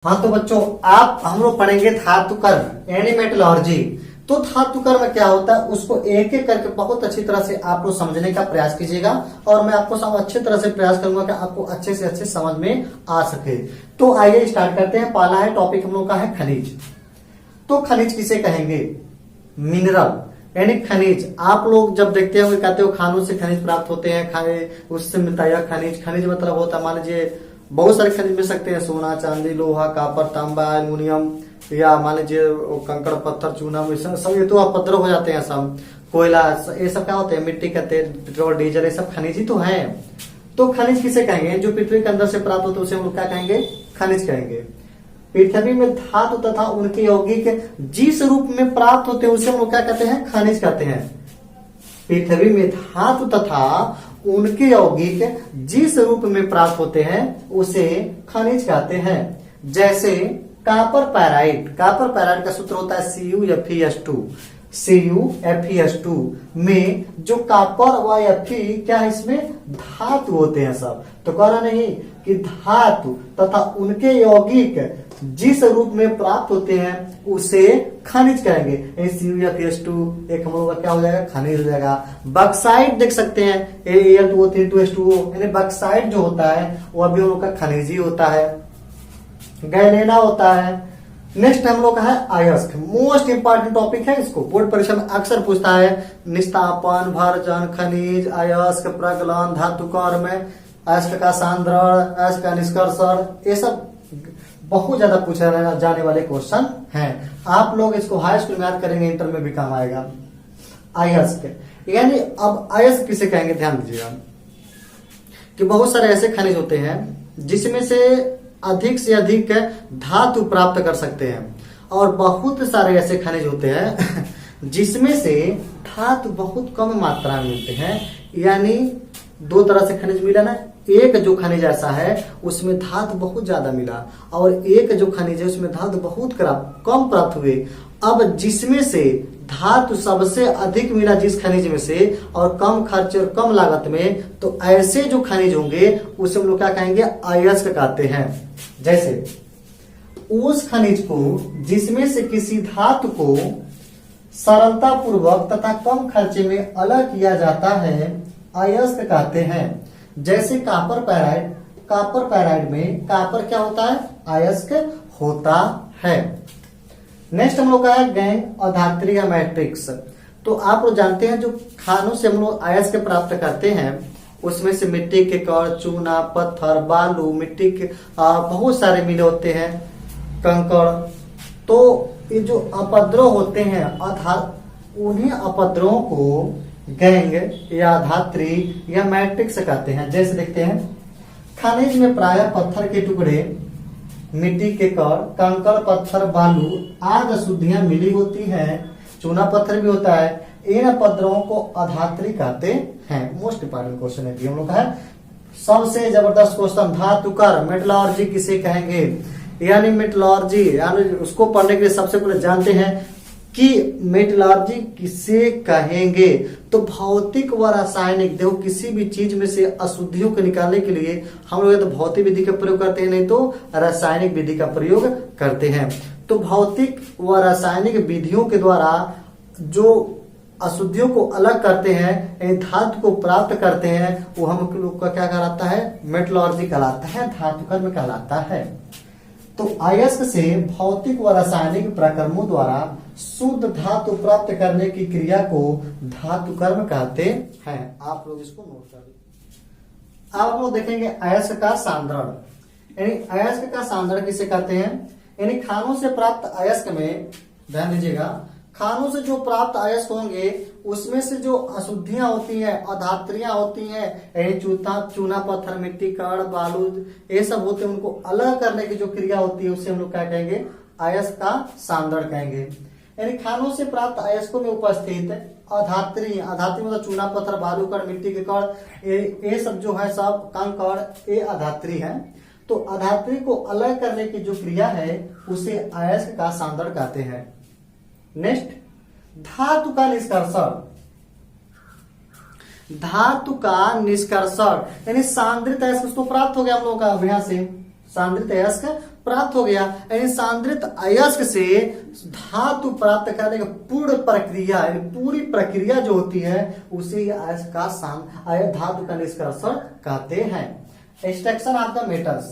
हाँ तो बच्चों आप हम लोग पढ़ेंगे धातु कर्म यानी मेटलर्जी। तो धातु कर्म क्या होता है उसको एक एक करके बहुत अच्छी तरह से आप लोग समझने का प्रयास कीजिएगा और मैं आपको सब अच्छी तरह से प्रयास करूंगा कि आपको अच्छे से अच्छे समझ में आ सके। तो आइए स्टार्ट करते हैं। पहला है टॉपिक हम लोग का है खनिज। तो खनिज किसे कहेंगे? मिनरल यानी खनिज। आप लोग जब देखते हो कहते हो खानों से खनिज प्राप्त होते हैं, खाए उससे मिलता है खनिज। खनिज मतलब होता है मान लीजिए बहुत सारे खनिज मिल सकते हैं, सोना चांदी लोहा कॉपर तांबा एल्युमिनियम, या मान लीजिए कंकड़ पत्थर चूना सब ये तो अपद्रव हो जाते हैं। सब कोयला ये सब क्या होते हैं? मिट्टी का तेल पेट्रोल डीजल ये सब खनिज ही तो है। तो खनिज किसे कहेंगे? जो पृथ्वी के अंदर से प्राप्त होते हैं उसे हम लोग क्या कहेंगे? खनिज कहेंगे। पृथ्वी में धातु तथा उनके यौगिक जिस रूप में प्राप्त होते हैं उसे हम लोग क्या कहते हैं? खनिज कहते हैं। पृथ्वी में धातु तथा उनके यौगिक जिस रूप में प्राप्त होते हैं उसे खनिज कहते हैं। जैसे कॉपर पैराइट। कॉपर पैराइट का सूत्र होता है CuFeS2। CuFeS2 में जो कॉपर व Fe क्या है? इसमें धातु होते हैं सब। तो कह रहा नहीं कि धातु तथा उनके यौगिक जिस रूप में प्राप्त होते हैं उसे खनिज कहेंगे। CuFeS2 एक हम लोग का क्या हो जाएगा? खनिज हो जाएगा। बक्साइट देख सकते हैं Al2O3 2H2O यानी बक्साइट जो होता है वो अभी हम लोग का खनिज ही होता है। गैलेना होता है। नेक्स्ट हम लोग का है अयस्क। मोस्ट इंपॉर्टेंट टॉपिक है, इसको बोर्ड परीक्षा में अक्सर पूछता है। निस्तापन भर्जन खनिज अयस्क प्रगलन धातु कर्म अयस्क का सांद्रण अयस्क का निष्कर्षण ये सब बहुत ज्यादा पूछे जाने वाले क्वेश्चन हैं। आप लोग इसको हाई स्कूल में याद करेंगे, इंटर में भी काम आएगा। अयस्क यानी अब अयस्क किसे कहेंगे? ध्यान दीजिएगा कि बहुत सारे ऐसे खनिज होते हैं जिसमें से अधिक धातु प्राप्त कर सकते हैं और बहुत सारे ऐसे खनिज होते हैं जिसमें से धातु बहुत कम मात्रा में मिलते हैं। यानी दो तरह से खनिज मिला ना। एक जो खनिज ऐसा है उसमें धातु बहुत ज्यादा मिला और एक जो खनिज है उसमें धातु बहुत कम प्राप्त हुए। अब जिसमें से धातु सबसे अधिक मिला जिस खनिज में से और कम खर्च और कम लागत में, तो ऐसे जो खनिज होंगे उसे हम लोग क्या कहेंगे? अयस्क कहते हैं। जैसे उस खनिज को जिसमें से किसी धातु को सरलता पूर्वक तथा कम खर्चे में अलग किया जाता है अयस्क कहते हैं। जैसे कॉपर पैराइड। कॉपर पैराइड में कॉपर क्या होता है? अयस्क होता है। नेक्स्ट हम लोग का है गैंग अधात्री या मैट्रिक्स। तो आप लोग जानते हैं जो खानों से हम लोग अयस्क प्राप्त करते हैं उसमें से मिट्टी के कण चूना पत्थर बालू मिट्टी के बहुत सारे मिले होते हैं कंकड़। तो ये जो अपद्रव होते हैं उन्हीं अपद्रवों को गैंग या धात्री या मैट्रिक्स कहते हैं। जैसे देखते हैं खनिज में प्रायः पत्थर के टुकड़े मिट्टी के कण कंकड़ पत्थर बालू आदि अशुद्धियां मिली होती हैं। चूना पत्थर भी होता है। इन अपद्रवों को अधात्री कहते हैं। मोस्ट इंपॉर्टेंट क्वेश्चन है हम लोग का है। सबसे जबरदस्त क्वेश्चन धातु कर्म मेटलर्जी किसे कहेंगे? यानी मेटलर्जी यानी उसको पढ़ने के लिए सबसे पहले जानते हैं कि मेटलर्जी किसे कहेंगे। तो भौतिक व रासायनिक देखो किसी भी चीज में से अशुद्धियों को निकालने के लिए हम लोग तो भौतिक विधि का प्रयोग करते हैं, नहीं तो रासायनिक विधि का प्रयोग करते हैं। तो भौतिक व रासायनिक विधियों के द्वारा जो अशुद्धियों को अलग करते हैं धातु को प्राप्त करते हैं वो हम लोग का क्या कहलाता है? मेटलर्जी कहलाता है, धातु कर्म कहलाता है। तो अयस्क से भौतिक व रासायनिक प्रक्रमों द्वारा शुद्ध धातु प्राप्त करने की क्रिया को धातु कर्म कहते हैं। आप लोग इसको नोट कर लीजिए। आप लोग देखेंगे अयस्क का सांद्रण। यानी अयस्क का सांद्रण किसे कहते हैं? यानी खानों से प्राप्त अयस्क में ध्यान दीजिएगा, खानों से जो प्राप्त अयस्क होंगे उसमें से जो अशुद्धियां होती हैं अधात्रियां होती हैं चूना पत्थर मिट्टी कण बालू ये सब होते हैं, उनको अलग करने की जो क्रिया होती है उसे हम लोग क्या कहेंगे? अयस्क का सांद्रण कहेंगे। यानी खानों से प्राप्त अयस्कों में उपस्थित अधात्री मतलब चूना पत्थर बालू कण मिट्टी के कण ये सब जो है सब कंकड़ ये अधात्री है। तो अधात्री को अलग करने की जो क्रिया है उसे अयस्क का सांद्रण कहते हैं। नेक्स्ट धातु का निष्कर्षण। धातु का निष्कर्षण यानी सांद्रित अयस्क तो प्राप्त हो गया हम लोगों का अभ्यास से। सांद्रित अयस्क प्राप्त हो गया। यानी सांद्रित अयस्क से धातु प्राप्त करने की पूर्ण प्रक्रिया, यानी पूरी प्रक्रिया जो होती है उसे अयस्क का धातु का निष्कर्षण कहते हैं। एक्सट्रैक्शन ऑफ द मेटल्स,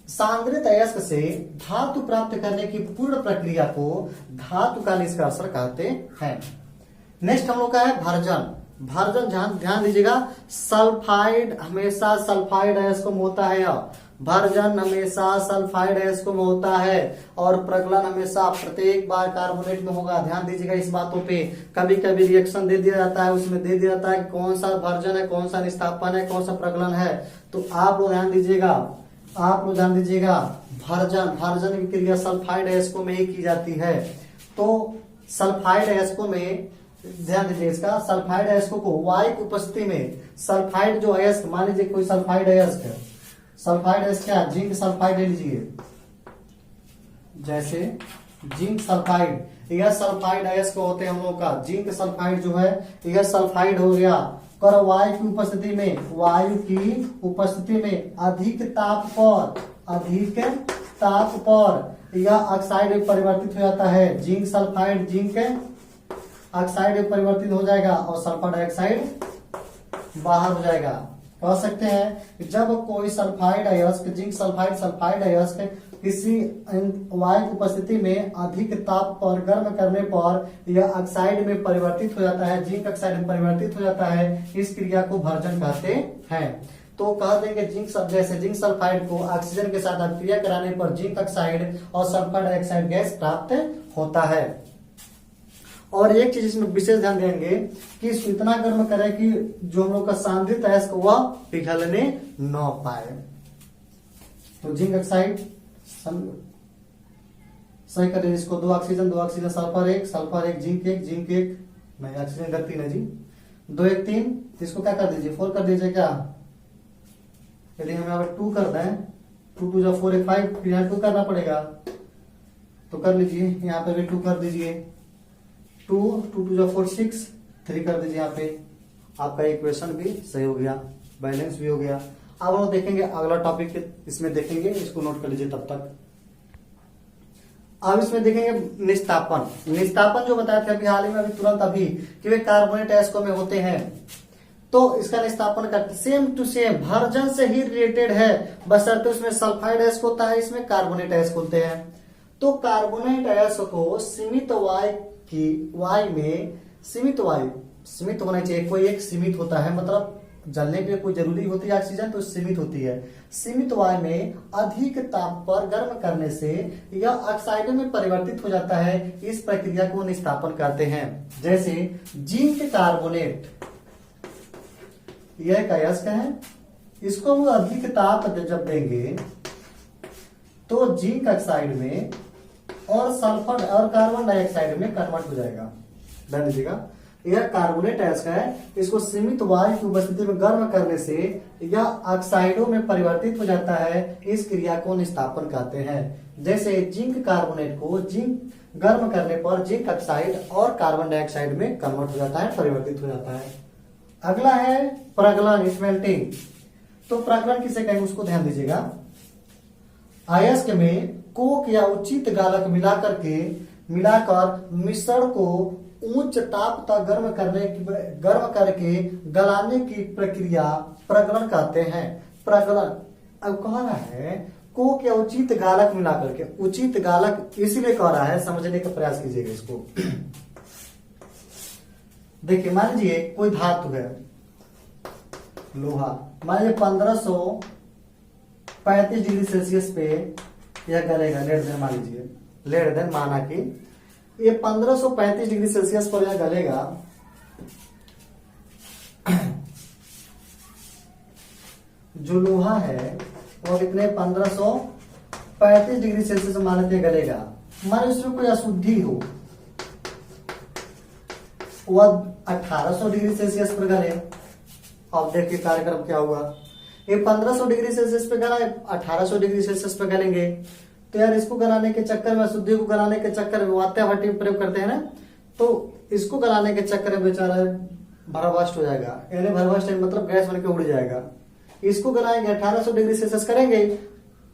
सांद्रित अयस्क से धातु प्राप्त करने की पूर्ण प्रक्रिया को धातु का निष्कर्षण कहते हैं। नेक्स्ट हम लोग का है भर्जन। भर्जन ध्यान दीजिएगा, सल्फाइड हमेशा सल्फाइड अयस्क में होता है, भर्जन हमेशा सल्फाइड अयस्क में होता है, और प्रगलन हमेशा प्रत्येक बार कार्बोनेट में होगा। ध्यान दीजिएगा इस बातों पे। कभी कभी रिएक्शन दे दिया जाता है, उसमें दे दिया जाता है कौन सा भर्जन है, कौन सा निस्तापन है, कौन सा प्रगलन है। तो आप लोग ध्यान दीजिएगा, भर्जन की क्रिया सल्फाइड अयस्कों में ही की जाती है। तो सल्फाइड अयस्कों में ध्यान दीजिए इसका, सल्फाइड अयस्कों को वायु की उपस्थिति में सल्फाइड जो अयस्क, मान लीजिए कोई सल्फाइड अयस्क है, सल्फाइड अयस्क क्या, जिंक सल्फाइड ले लीजिए, जैसे जिंक सल्फाइड, यह सल्फाइड अयस्क होते हैं हम लोग का। जिंक सल्फाइड जो है यह सल्फाइड हो गया, और वायु की उपस्थिति में अधिक ताप पर यह ऑक्साइड में परिवर्तित हो जाता है। जिंक सल्फाइड जिंक ऑक्साइड में परिवर्तित हो जाएगा और सल्फर डाइऑक्साइड बाहर हो जाएगा। कह सकते हैं कि जब कोई सल्फाइड अयस्क, जिंक सल्फाइड अयस्क किसी वायु की उपस्थिति में अधिक ताप पर गर्म करने पर यह ऑक्साइड में परिवर्तित हो जाता है, जिंक ऑक्साइड में परिवर्तित हो जाता है। इस क्रिया को भर्जन कहते हैं। तो कह देंगे जैसे जिंक सल्फाइड को ऑक्सीजन के साथ अभिक्रिया कराने पर जिंक ऑक्साइड और सल्फर डाइऑक्साइड गैस प्राप्त होता है। और एक चीज इसमें विशेष ध्यान देंगे कि इसको इतना गर्म करे कि जो हम लोग का सांद्रित अयस्क वह पिघलने न पाए। तो जिंक ऑक्साइड सही करें इसको, 2 ऑक्सीजन सल्फर एक जिंक एक नहीं, ऑक्सीजन इधर 3 है जी, 2 1 3, इसको क्या कर दीजिए 4 कर दीजिए क्या। यदि हम यहाँ 2 कर दें, 2 2 जा 4 1 5, फिर यहाँ 2 करना पड़ेगा, तो कर लीजिए, यहाँ पे भी 2 कर दीजिए, 2 2 2 जा 4 6, 3 कर दीजिए। यहाँ पे आपका इक्वेशन भी सही हो गया, बैलेंस भी हो गया। अब हम देखेंगे अगला टॉपिक इसमें देखेंगे, इसको नोट कर लीजिए तब तक। अब इसमें देखेंगे निस्तापन जो बताया था अभी हाल ही में, अभी तुरंत अभी, कि वे कार्बोनेट अयस्कों में होते हैं। तो इसका निस्तापन करते सेम टू सेम भर्जन से ही रिलेटेड है, बशर्ते उसमें सल्फाइड अयस्क होता है, इसमें कार्बोनेट अयस्क होते हैं। तो कार्बोनेट अयस्क को सीमित वायु में सीमित होना चाहिए, कोई एक सीमित होता है, मतलब जलने के लिए कोई जरूरी होती है ऑक्सीजन, तो सीमित होती है। सीमित वायु में अधिक ताप पर गर्म करने से यह ऑक्साइडों में परिवर्तित हो जाता है। इस प्रक्रिया को निस्तापन कहते हैं। जैसे जिंक कार्बोनेट, यह एक अयस्क है, इसको हम अधिक ताप जब देंगे तो जिंक ऑक्साइड में और सल्फर और कार्बन डाइऑक्साइड में कन्वर्ट हो जाएगा। ध्यान दीजिएगा, यह कार्बोनेट अयस्क है, इसको सीमित वायु की उपस्थिति में गर्म करने से यह ऑक्साइडों में परिवर्तित हो जाता है। इस क्रिया को निस्तापन कहते हैं। जैसे जिंक कार्बोनेट को जिंक गर्म करने पर जिंक ऑक्साइड और कार्बन डाइऑक्साइड में कन्वर्ट हो जाता है, परिवर्तित हो जाता है। अगला है प्रगलन, स्मेल्टिंग। तो प्रगलन किसे कहेंगे उसको ध्यान दीजिएगा। अयस्क में कोक या उचित गालक मिलाकर मिश्रण को उच्च ताप तक गर्म करके गलाने की प्रक्रिया प्रगलन कहते हैं। प्रगलन अब कह रहा है कोक या उचित गालक मिला करके, उचित गालक इसलिए कह रहा है, समझने का प्रयास कीजिएगा इसको। देखिए मान लीजिए कोई धातु है, लोहा, मान लीजिए 1535 डिग्री सेल्सियस पे यह गलेगा, मान लीजिए लेट देन माना कि ये 1535 डिग्री सेल्सियस पर यह गलेगा। जो लोहा है वो कितने 1535 डिग्री सेल्सियस मान लेते गलेगा। मान उसमें कोई अशुद्धि हो, वह 1800 डिग्री सेल्सियस पर गले। अब देखिए कार्यक्रम क्या हुआ, ये 1500 डिग्री सेल्सियस पे गला, 1800 डिग्री सेल्सियस पे गलेंगे। तो यार इसको गलाने के चक्कर में, अशुद्धि को गलाने के चक्कर में वात्या भट्टी प्रयोग करते हैं ना, तो इसको गलाने के चक्कर में बेचारा भरावाष्ट हो जाएगा, यानी भरावाष्ट मतलब गैस बन के उड़ जाएगा। इसको गलाएंगे 1800 डिग्री सेल्सियस करेंगे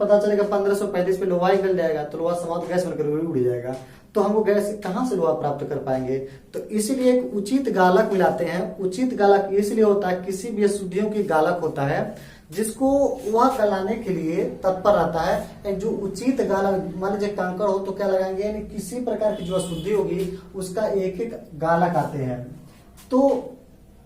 पता चलेगा 1535 पे लोहा ही गल जाएगा, तो लोहा समाप्त गैस बनकर उड़ जाएगा। तो हमको गैस कहाँ से लोहा प्राप्त कर पाएंगे? तो इसीलिए एक उचित गालक मिलाते हैं। उचित गालक इसलिए होता है, किसी भी अशुद्धियों की गालक होता है जिसको वह गलाने के लिए तत्पर रहता है। जो उचित गालक, मान लीजिए कंकड़ हो तो क्या लगाएंगे, यानी किसी प्रकार की जो अशुद्धि होगी उसका एक एक गालक आते हैं। तो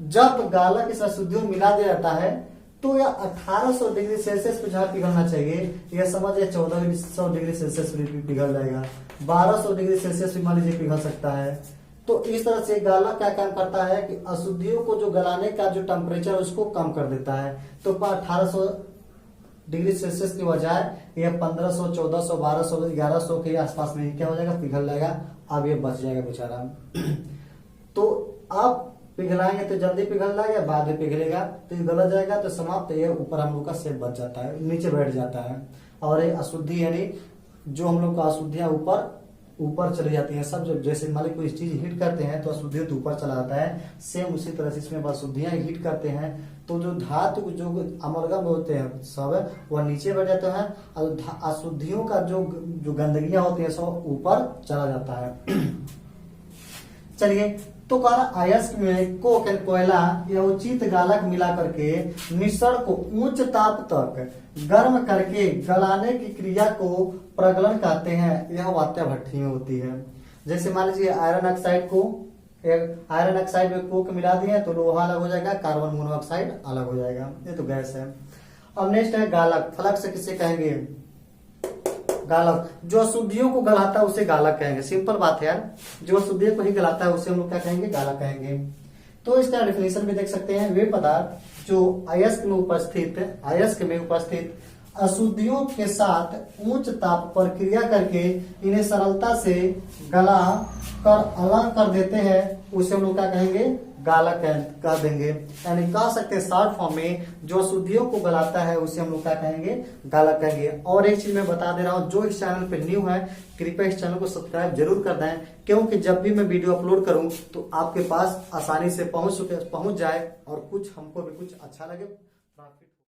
जब गालक इस अशुद्धियों में मिला दिया जाता है तो यह 1800 डिग्री सेल्सियस पे जहाँ पिघलना चाहिए, यह समझिए 1400 डिग्री सेल्सियस पे पिघल जाएगा, 1200 डिग्री सेल्सियस पे मान लीजिए पिघल सकता है। तो इस तरह से गालक क्या काम करता है कि अशुद्धियों को जो गलाने का जो टेम्परेचर उसको कम कर देता है। तो 1800 डिग्री सेल्सियस की बजाय यह 1500, 1400, 1200, 1100 के आसपास में क्या हो जाएगा, पिघल जाएगा। अब ये बच जाएगा बेचारा। तो आप पिघलाएंगे तो जल्दी पिघल जाएगा, बाद में पिघलेगा तो ये गलत जाएगा, तो समाप्त, ये ऊपर हम लोग का सेप बच जाता है, नीचे बैठ जाता है। और ये अशुद्धि यानी जो हम लोग का अशुद्धियां ऊपर चली जाती हैं सब। जब जैसे मान ली कोई चीज हीट करते हैं तो अशुद्धियों तो ऊपर चला जाता है, सेम उसी तरह से इसमें अशुद्धियां हीट करते हैं तो जो धातु जो अमलगम होते हैं सब वह नीचे बैठ जाते हैं, और अशुद्धियों का जो गंदगियां होती है सब ऊपर चला जाता है। चलिए, तो कह रहा अयस्क में कोक एंड कोयला या उचित गालक मिला करके मिश्रण को उच्च ताप तक गर्म करके गलाने की क्रिया को प्रगलन कहते हैं। यह वात्या भट्ठी में होती है। जैसे मान लीजिए आयरन ऑक्साइड में कोक मिला दिए तो लोहा अलग हो जाएगा, कार्बन मोनोऑक्साइड अलग हो जाएगा, ये तो गैस है। अब नेक्स्ट है गालक। फलक से किसे कहेंगे? गालक। जो अशुद्धियों को गलाता है उसे गालक कहेंगे। सिंपल बात है यार, जो अशुद्धियों को ही गलाता है उसे हम लोग क्या कहेंगे? गालक कहेंगे। तो इसका डेफिनेशन भी देख सकते हैं। वे पदार्थ जो अयस्क में उपस्थित अशुद्धियों के साथ उच्च ताप पर क्रिया करके इन्हें सरलता से गला कर अलग कर देते हैं उसे हम लोग क्या कहेंगे? गालक कह देंगे। यानी कह सकते हैं शॉर्ट फॉर्म में जो अशुद्धियों को गलाता है उसे हम लोग क्या कहेंगे? गालक कहेंगे। और एक चीज मैं बता दे रहा हूँ, जो इस चैनल पे न्यू है कृपया इस चैनल को सब्सक्राइब जरूर कर दें, क्योंकि जब भी मैं वीडियो अपलोड करूँ तो आपके पास आसानी से पहुंच जाए और कुछ हमको भी कुछ अच्छा लगे।